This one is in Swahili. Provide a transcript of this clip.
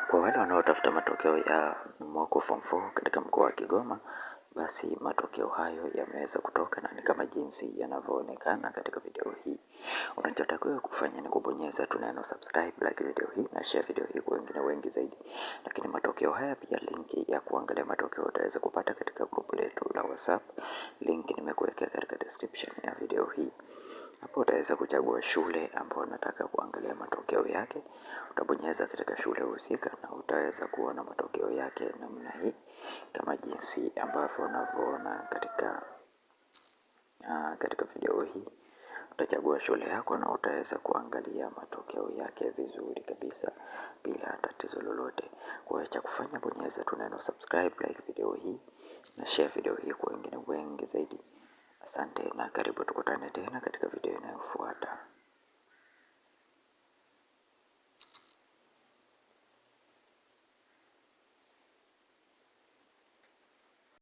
Kwa wale wanaotafuta matokeo ya mwaka form 4 katika mkoa wa Kigoma, basi matokeo hayo yameweza kutoka na ni kama jinsi yanavyoonekana katika video hii. Unachotakiwa kufanya ni kubonyeza tu neno subscribe, like video hii na share video hii kwa wengine wengi zaidi. Lakini matokeo haya pia linki ya kuangalia matokeo utaweza kupata katika grupu letu la WhatsApp. Link nimekuwekea katika description ya video hii. Hapo utaweza kuchagua shule ambayo unataka kuangalia matokeo yake. Utabonyeza katika shule husika na utaweza kuona matokeo yake namna hii kama jinsi ambavyo unavyoona katika video hii. Utachagua shule yako na utaweza kuangalia matokeo yake vizuri kabisa bila tatizo lolote. Kwa hiyo cha kufanya, bonyeza tu neno subscribe, like video hii na share video hii kwa wengine wengi zaidi. Asante na karibu, tukutane tena katika video inayofuata.